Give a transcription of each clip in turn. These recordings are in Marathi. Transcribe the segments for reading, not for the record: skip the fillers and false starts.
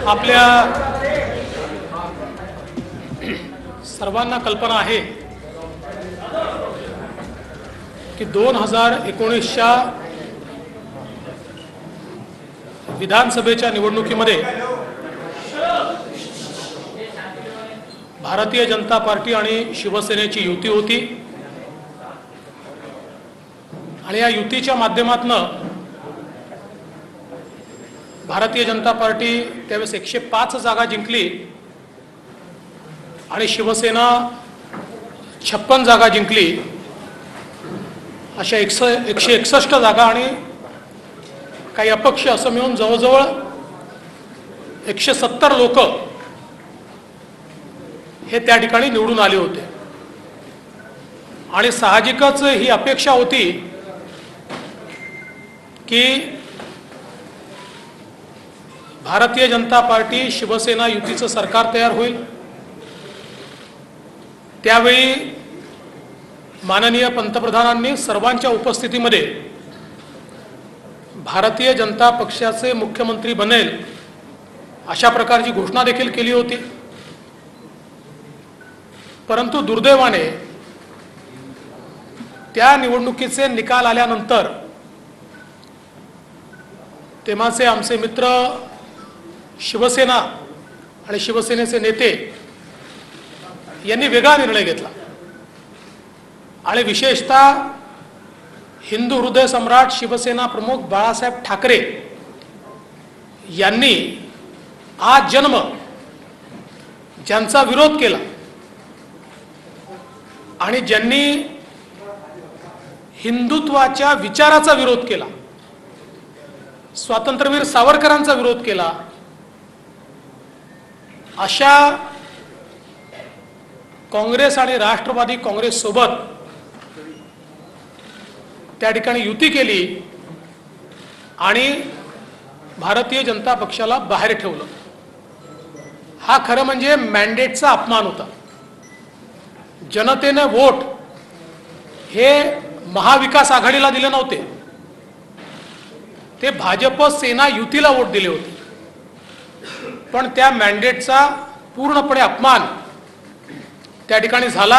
आपल्या सर्वांना कल्पना आहे की 2019च्या विधानसभेच्या निवडणुकीमध्ये भारतीय जनता पार्टी आणि शिवसेनेची युती होती आणि या युतीच्या माध्यमातून भारतीय जनता पार्टी त्यावेळेस 105 जागा जिंकली आणि शिवसेना 56 जागा जिंकली। अशा 161 जागा आणि काही अपक्ष असं मिळून जवळजवळ 170 लोक हे त्या ठिकाणी निवडून आले होते आणि साहजिकच ही अपेक्षा होती की भारतीय जनता पार्टी शिवसेना युतीचं सरकार तयार होईल। त्यावेळी माननीय पंतप्रधानांनी सर्वांच्या उपस्थितीमध्ये भारतीय जनता पक्षाचे मुख्यमंत्री बनेल अशा प्रकारची घोषणा देखील केली होती। परंतु दुर्दैवाने त्या निवडणुकीचे निकाल आल्यानंतर तेव्हाचे आमचे मित्र शिवसेना आणि शिवसेनेचे नेते यांनी वेगळा निर्णय घेतला आणि विशेषतः हिंदू हृदय सम्राट शिवसेना प्रमुख बाळासाहेब ठाकरे यांनी आज जन्म ज्यांचा विरोध केला आणि ज्यांनी हिंदुत्वाच्या विचाराचा विरोध केला, स्वातंत्र्यवीर सावरकरांचा विरोध केला, अशा काँग्रेस आणि राष्ट्रवादी काँग्रेस सोबत त्या ठिकाणी युती केली आणि भारतीय जनता पक्षाला बाहेर ठेवलं। हा खरं म्हणजे मॅन्डेटचा अपमान होता। जनतेने वोट हे महाविकास आघाडीला दिले नव्हते, ते भाजप सेना युतीला वोट दिले होते। पण त्या मॅन्डेटचा पूर्णपणे अपमान त्या ठिकाणी झाला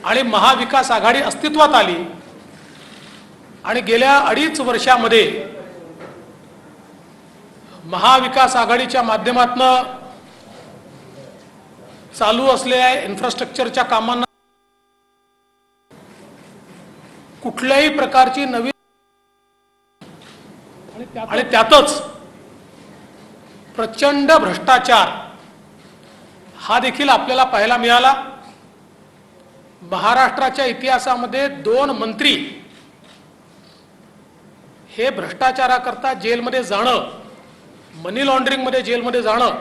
आणि महाविकास आघाडी अस्तित्वात आली आणि गेल्या 2.5 वर्षामध्ये महाविकास आघाडीच्या माध्यमातून चालू असलेल्या इन्फ्रास्ट्रक्चरच्या कामांना कुठल्याही प्रकारची नवीन आणि त्यातच प्रचंड भ्रष्टाचार हा देखील आपल्याला पाहायला मिळाला। महाराष्ट्राच्या इतिहासामध्ये 2 मंत्री हे भ्रष्टाचाराकरता जेलमध्ये जाणं, मनी लॉन्ड्रिंगमध्ये जेलमध्ये जाणं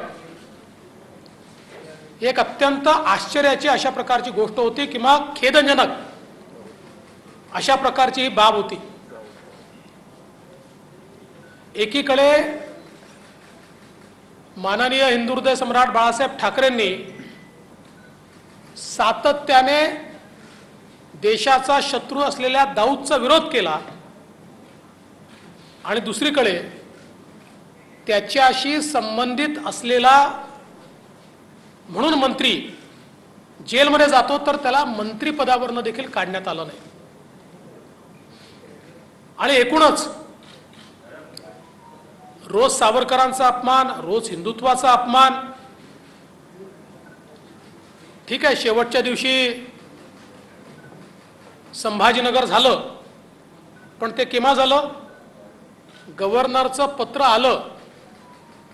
एक अत्यंत आश्चर्याची अशा प्रकारची गोष्ट होती किंवा खेदजनक अशा प्रकारची ही बाब होती। एकीकडे माननीय हिंदू हृदय सम्राट बाळासाहेब ठाकरेंनी सातत्याने देशाचा शत्रू असलेल्या दाऊदचा विरोध केला आणि दुसरीकडे त्याच्याशी संबंधित असलेला म्हणून मंत्री जेलमध्ये जातो तर त्याला मंत्रिपदावरून देखील काढण्यात आलं नाही। आणि एकूणच रोज सावरकरांचा अपमान, रोज हिंदुत्वाचा अपमान। ठीक आहे, शेवटच्या दिवशी संभाजीनगर झालं, पण ते केव्हा झालं? गव्हर्नरचं पत्र आलं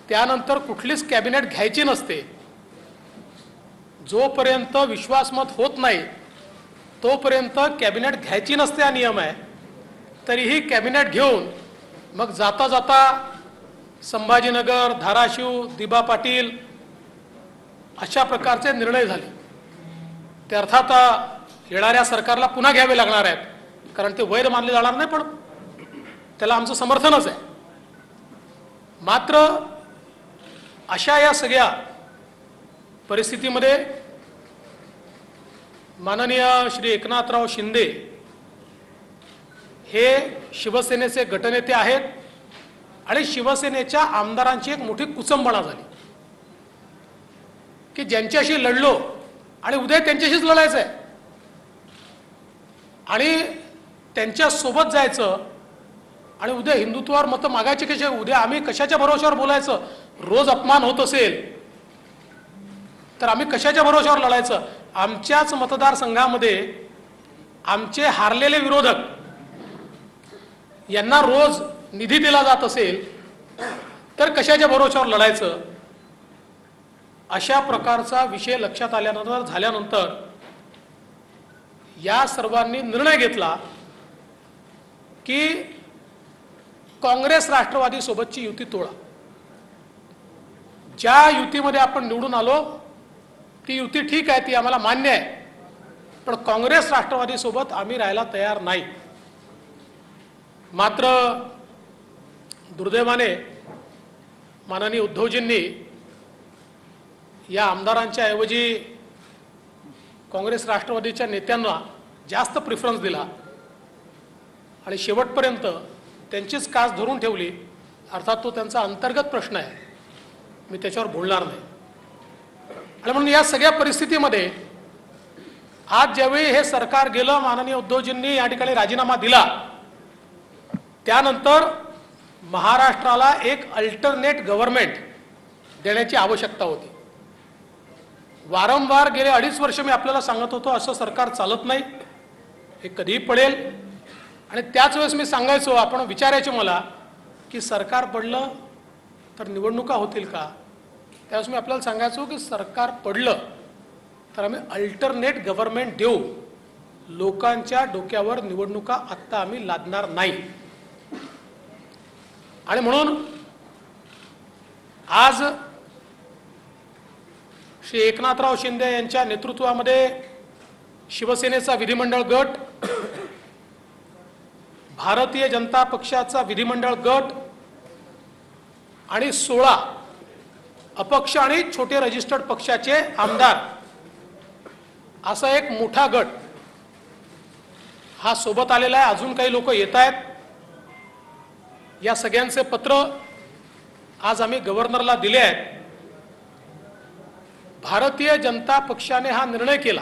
त्यानंतर कुठलीच कॅबिनेट घ्यायची नसते। जोपर्यंत विश्वासमत होत नाही तोपर्यंत कॅबिनेट घ्यायची नसते हा नियम आहे। तरीही कॅबिनेट घेऊन मग जाता जाता संभाजीनगर, धाराशिव, दिबा पाटील अशा प्रकारचे निर्णय झाले। ते अर्थात येणाऱ्या सरकारला पुन्हा घ्यावे लागणार आहेत, कारण ते वैध मानले जाणार नाही, पण त्याला आमचं समर्थनच आहे। मात्र अशा या सगळ्या परिस्थितीमध्ये माननीय श्री एकनाथराव शिंदे हे शिवसेनेचे गटनेते आहेत आणि शिवसेनेच्या आमदारांची एक मोठी कुचंबणा झाली की ज्यांच्याशी लढलो आणि उद्या त्यांच्याशीच लढायचं आहे आणि त्यांच्या सोबत जायचं आणि उद्या हिंदुत्वावर मतं मागायची कशी, उद्या आम्ही कशाच्या भरोश्यावर बोलायचं, रोज अपमान होत असेल तर आम्ही कशाच्या भरोश्यावर लढायचं. आमच्याच मतदारसंघामध्ये आमचे हारलेले विरोधक यांना रोज निधी दिला जात असेल तर कशाच्या भरोश्यावर लढायचं. अशा प्रकारचा विषय लक्षात झाल्यानंतर या सर्वांनी निर्णय घेतला की काँग्रेस राष्ट्रवादी सोबतची युती तोडा. ज्या युतीमध्ये आपण निवडून आलो ती युती ठीक आहे, ती आम्हाला मान्य आहे, पण काँग्रेस राष्ट्रवादी सोबत आम्ही राहायला तयार नाही. मात्र दुर्दैवाने माननीय उद्धवजींनी या आमदारांच्या ऐवजी काँग्रेस राष्ट्रवादीच्या नेत्यांना जास्त प्रिफरन्स दिला आणि शेवटपर्यंत त्यांचीच कास धरून ठेवली. अर्थात तो त्यांचा अंतर्गत प्रश्न आहे, मी त्याच्यावर बोलणार नाही. आणि म्हणून या सगळ्या परिस्थितीमध्ये आज ज्यावेळी हे सरकार गेलं, माननीय उद्धवजींनी या ठिकाणी राजीनामा दिला, त्यानंतर महाराष्ट्राला एक अल्टरनेट गव्हर्नमेंट देण्याची आवश्यकता होती. वारंवार गेले 2.5 वर्ष मी आपल्याला सांगत होतो असं सरकार चालत नाही, हे कधीही पडेल. आणि त्याच वेळेस मी सांगायचो, आपण विचारायचे मला की सरकार पडलं तर निवडणुका होतील का. त्यावेळेस मी आपल्याला सांगायचो की सरकार पडलं तर आम्ही अल्टरनेट गव्हर्नमेंट देऊ, लोकांच्या डोक्यावर निवडणुका आत्ता आम्ही लादणार नाही. आणि म्हणून आज श्री एकनाथराव शिंदे यांच्या नेतृत्वामध्ये शिवसेनेचा विधिमंडळ गट, भारतीय जनता पक्षाचा विधिमंडळ गट आणि 16 अपक्ष आणि छोटे रजिस्टर्ड पक्षाचे आमदार असा एक मोठा गट हा सोबत आलेला आहे. अजून काही लोक येत आहेत. या सगळ्यांचे पत्र आज आम्ही गव्हर्नरला दिले आहेत. भारतीय जनता पक्षाने हा निर्णय केला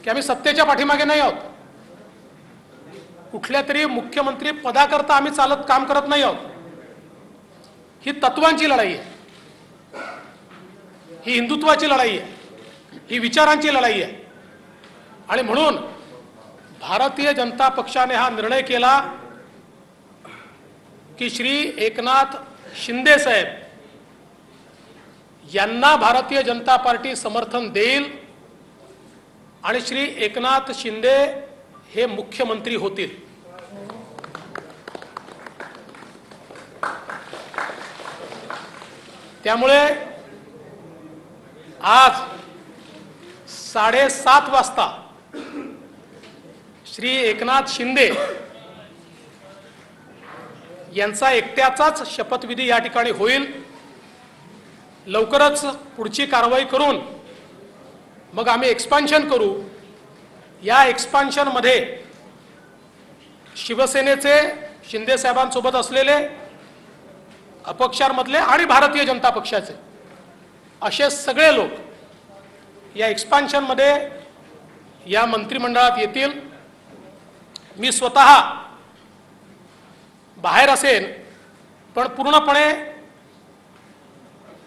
की आम्ही सत्तेच्या पाठीमागे नाही आहोत, कुठल्या तरी मुख्यमंत्री पदाकरता आम्ही काम करत नाही आहोत. ही तत्वांची लढाई आहे, ही हिंदुत्वाची लढाई आहे, ही विचारांची लढाई आहे. आणि म्हणून भारतीय जनता पक्षाने हा निर्णय केला की श्री एकनाथ शिंदे साहेब यांना भारतीय जनता पार्टी समर्थन देईल आणि श्री एकनाथ शिंदे हे मुख्यमंत्री होतील. त्यामुळे आज 7:30 वाजता श्री एकनाथ शिंदे यांचा एकट्याचाच शपथविधी या ठिकाणी होईल. लवकरच पुढची कारवाई करून मग आम्ही एक्सपान्शन करू. या एक्सपान्शन मध्ये शिवसेनेचे शिंदे साहेबांसोबत असलेले अपक्षांमधले आणि भारतीय जनता पक्षाचे असे सगळे लोक या एक्सपान्शन मध्ये या मंत्रिमंडळात येतील. मी स्वतः बाहेर असेन, पण पूर्णपणे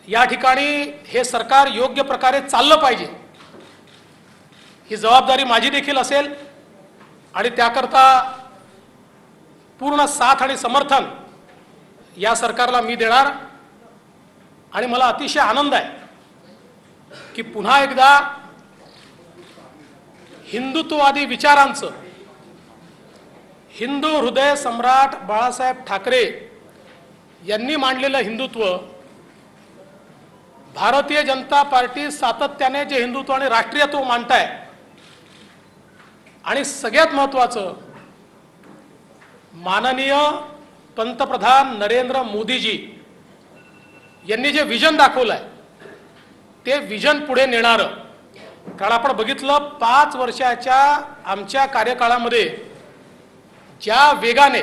या ठिकाणी हे सरकार योग्य प्रकारे चाललं पाहिजे ही जबाबदारी माझी देखील असेल आणि त्याकरता पूर्ण साथ आणि समर्थन या सरकारला मी देणार. आणि मला अतिशय आनंद आहे की पुन्हा एकदा हिंदुत्ववादी विचारांचं, हिंदू हृदय सम्राट बाळासाहेब ठाकरे यांनी मांडलेलं हिंदुत्व, भारतीय जनता पार्टी सातत्याने जे हिंदुत्व आणि राष्ट्रीयत्व मांडताय, आणि सगळ्यात महत्त्वाचं माननीय पंतप्रधान नरेंद्र मोदीजी यांनी जे विजन दाखवलंय ते विजन पुढे नेणारं. कारण आपण बघितलं 5 वर्षाच्या आमच्या कार्यकाळामध्ये ज्या वेगाने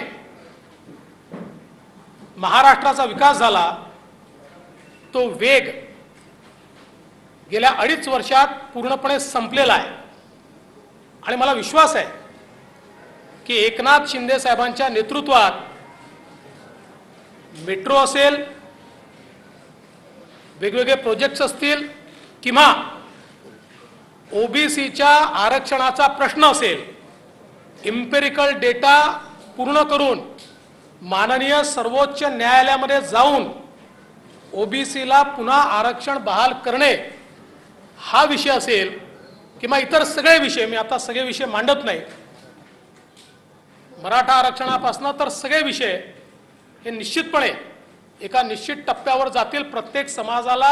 महाराष्ट्राचा विकास झाला तो वेग गेल्या 2.5 वर्षात पूर्णपणे संपलेला आहे आणि मला विश्वास आहे की एकनाथ शिंदे साहेबांच्या नेतृत्वात मेट्रो असेल, वेगवेगळे प्रोजेक्ट्स असतील किंवा ओबीसीच्या आरक्षणाचा प्रश्न असेल, इम्पेरिकल डेटा पूर्ण करून माननीय सर्वोच्च न्यायालयामध्ये जाऊन ओबीसीला पुन्हा आरक्षण बहाल करणे हा विषय असेल किंवा इतर सगळे विषय, मी आता सगळे विषय मांडत नाही, मराठा आरक्षणापासून तर सगळे विषय हे निश्चितपणे एका निश्चित टप्प्यावर जातील. प्रत्येक समाजाला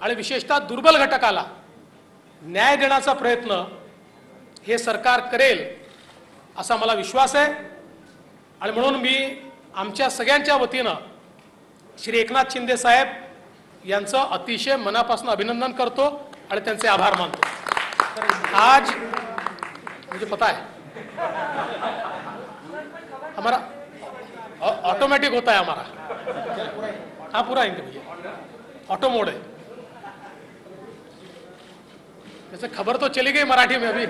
आणि विशेषतः दुर्बल घटकाला न्याय देण्याचा प्रयत्न हे सरकार करेल असा मला विश्वास आहे. आणि म्हणून मी आमच्या सगळ्यांच्या वतीनं श्री एकनाथ शिंदे साहेब यांचं अतिशय मनापासून अभिनंदन करतो आणि त्यांचे आभार मानतो. आज मुझे पता है हमारा ऑटोमेटिक होता है हमारा, हाँ पूरा आएंगे भैया, ऑटो मोड है. जैसे खबर तो चली गई मराठी में अभी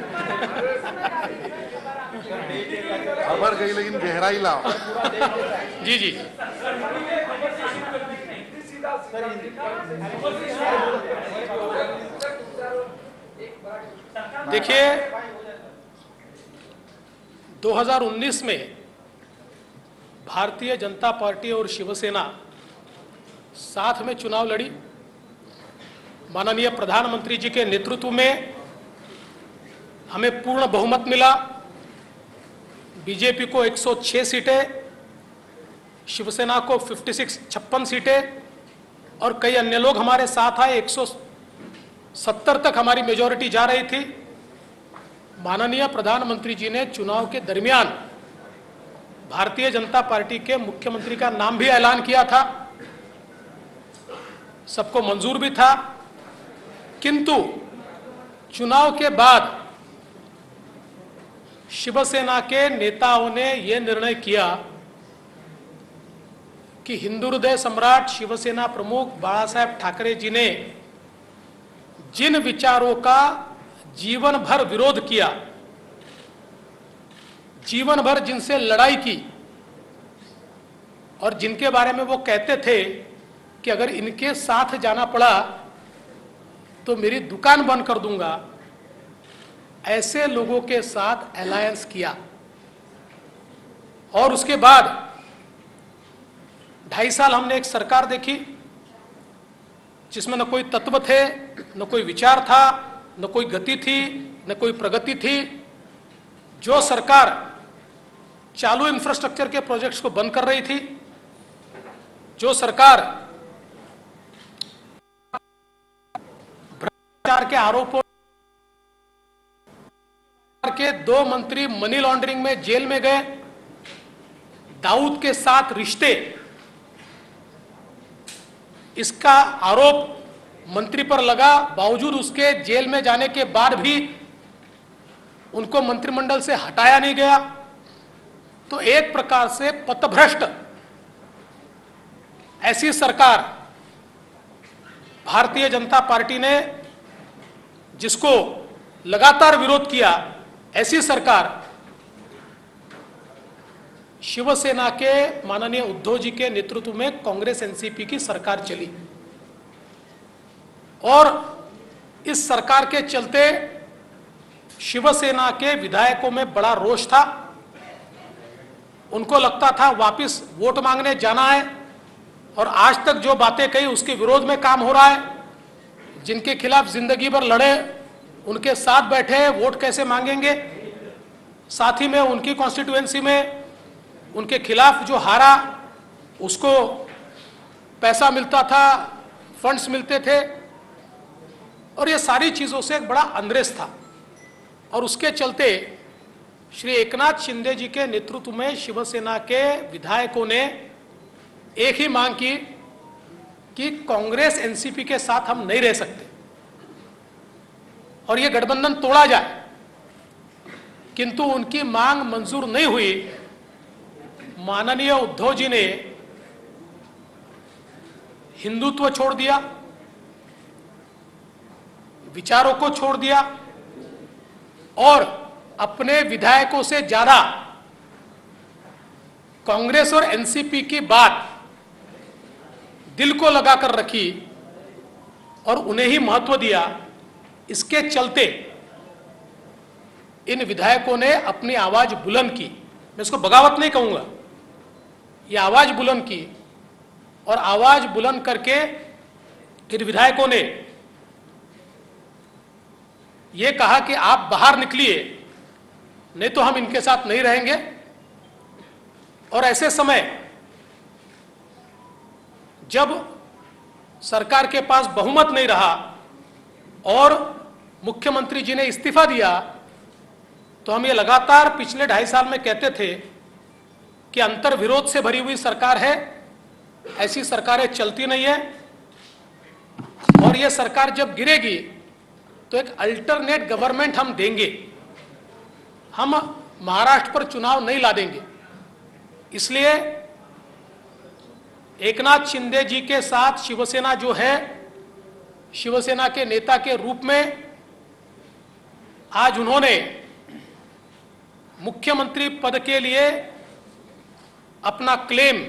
खबर गई लेकिन गहराई लाओ. जी जी देखिए 2019 में भारतीय जनता पार्टी और शिवसेना साथ में चुनाव लड़ी. माननीय प्रधानमंत्री जी के नेतृत्व में हमें पूर्ण बहुमत मिला. बीजेपी को 106 सीटें, शिवसेना को 56 सीटें और कई अन्य लोग हमारे साथ आए. 170 तक हमारी मेजॉरिटी जा रही थी. माननीय प्रधानमंत्री जी ने चुनाव के दरमियान भारतीय जनता पार्टी के मुख्यमंत्री का नाम भी ऐलान किया था, सबको मंजूर भी था. किंतु चुनाव के बाद शिवसेना के नेताओं ने यह निर्णय किया कि हिंदू हृदय सम्राट शिवसेना प्रमुख बाला साहेब ठाकरे जी ने जिन विचारों का जीवन भर विरोध किया, जीवन भर जिनसे लड़ाई की और जिनके बारे में वो कहते थे कि अगर इनके साथ जाना पड़ा तो मेरी दुकान बंद कर दूंगा, ऐसे लोगों के साथ अलायंस किया. और उसके बाद 2.5 साल हमने एक सरकार देखी जिसमें न कोई तत्व थे, न कोई विचार था, न कोई गति थी, न कोई प्रगति थी. जो सरकार चालू इंफ्रास्ट्रक्चर के प्रोजेक्ट्स को बंद कर रही थी, जो सरकार भ्रष्टाचार के आरोपों के 2 मंत्री मनी लॉन्ड्रिंग में जेल में गए, दाऊद के साथ रिश्ते, इसका आरोप मंत्री पर लगा, बावजूद उसके जेल में जाने के बाद भी उनको मंत्रिमंडल से हटाया नहीं गया. तो एक प्रकार से पथभ्रष्ट ऐसी सरकार भारतीय जनता पार्टी ने, जिसको लगातार विरोध किया, ऐसी सरकार शिवसेना के माननीय उद्धव जी के नेतृत्व में कांग्रेस एनसीपी की सरकार चली. और इस सरकार के चलते शिवसेना के विधायकों में बड़ा रोष था. उनको लगता था वापस वोट मांगने जाना है और आज तक जो बातें कही उसके विरोध में काम हो रहा है. जिनके खिलाफ जिंदगी भर लड़े उनके साथ बैठे वोट कैसे मांगेंगे. साथ ही में उनकी कॉन्स्टिट्यूएंसी में उनके खिलाफ जो हारा उसको पैसा मिलता था, फंड्स मिलते थे और ये सारी चीज़ों से एक बड़ा अंद्रेस था. और उसके चलते श्री एकनाथ शिंदे जी के नेतृत्व में शिवसेना के विधायकों ने एक ही मांग की कि कांग्रेस एनसीपी के साथ हम नहीं रह सकते और ये गठबंधन तोड़ा जाए. किंतु उनकी मांग मंजूर नहीं हुई. माननीय उद्धव जी ने हिंदुत्व छोड़ दिया, विचारों को छोड़ दिया और अपने विधायकों से ज्यादा कांग्रेस और एनसीपी की बात दिल को लगाकर रखी और उन्हें ही महत्व दिया। इसके चलते इन विधायकों ने अपनी आवाज बुलंद की। मैं इसको बगावत नहीं कहूंगा, ये आवाज बुलंद की और आवाज बुलंद करके इन विधायकों ने ये कहा कि आप बाहर निकलिए, नहीं तो हम इनके साथ नहीं रहेंगे। और ऐसे समय जब सरकार के पास बहुमत नहीं रहा और मुख्यमंत्री जी ने इस्तीफा दिया, तो हम ये लगातार पिछले 2.5 साल में कहते थे कि अंतर विरोध से भरी हुई सरकार है, ऐसी सरकारें चलती नहीं है और ये सरकार जब गिरेगी तो एक अल्टरनेट गवर्नमेंट हम देंगे, हम महाराष्ट्र पर चुनाव नहीं ला देंगे। इसलिए एकनाथ शिंदे जी के साथ शिवसेना जो है, शिवसेना के नेता के रूप में आज उन्होंने मुख्यमंत्री पद के लिए अपना क्लेम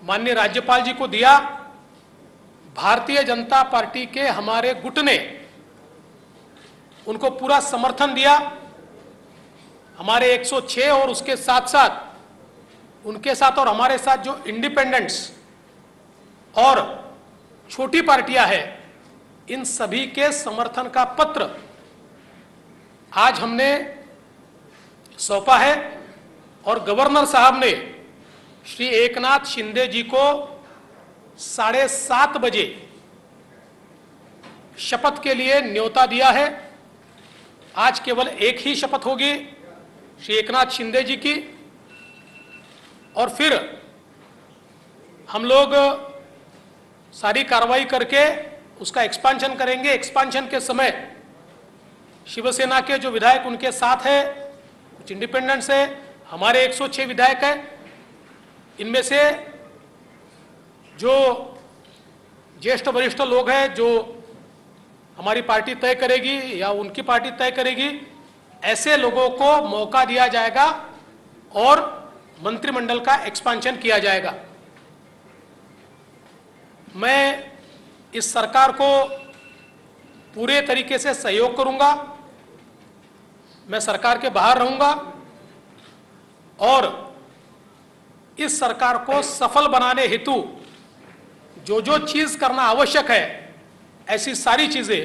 माननीय राज्यपाल जी को दिया। भारतीय जनता पार्टी के हमारे गुट ने उनको पूरा समर्थन दिया। हमारे 106 और उसके साथ साथ उनके साथ और हमारे साथ जो इंडिपेंडेंट्स और छोटी पार्टियां हैं, इन सभी के समर्थन का पत्र आज हमने सौंपा है और गवर्नर साहब ने श्री एकनाथ शिंदे जी को 7:30 बजे शपथ के लिए न्योता दिया है। आज केवल एक ही शपथ होगी श्री एकनाथ शिंदे जी की और फिर हम लोग सारी कार्रवाई करके उसका एक्सपांशन करेंगे। एक्सपांशन के समय शिवसेना के जो विधायक उनके साथ है, कुछ इंडिपेंडेंट्स है, हमारे 106 विधायक हैं। इनमें से जो ज्येष्ठ वरिष्ठ लोग हैं, जो हमारी पार्टी तय करेगी या उनकी पार्टी तय करेगी, ऐसे लोगों को मौका दिया जाएगा और मंत्रिमंडल का एक्सपांशन किया जाएगा। मैं इस सरकार को पूरे तरीके से सहयोग करूंगा। मैं सरकार के बाहर रहूंगा और इस सरकार को सफल बनाने हेतु जो जो चीज करना आवश्यक है, ऐसी सारी चीजें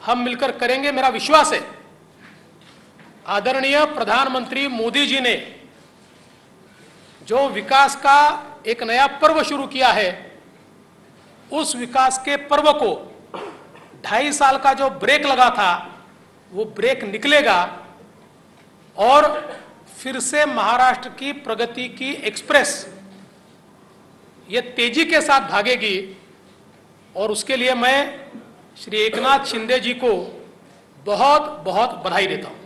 हम मिलकर करेंगे। मेरा विश्वास है आदरणीय प्रधानमंत्री मोदी जी ने जो विकास का एक नया पर्व शुरू किया है, उस विकास के पर्व को 2.5 साल का जो ब्रेक लगा था, वो ब्रेक निकलेगा और फिर से महाराष्ट्र की प्रगति की एक्सप्रेस ये तेजी के साथ भागेगी। और उसके लिए मैं श्री एकनाथ शिंदे जी को बहुत बहुत बधाई देता हूं।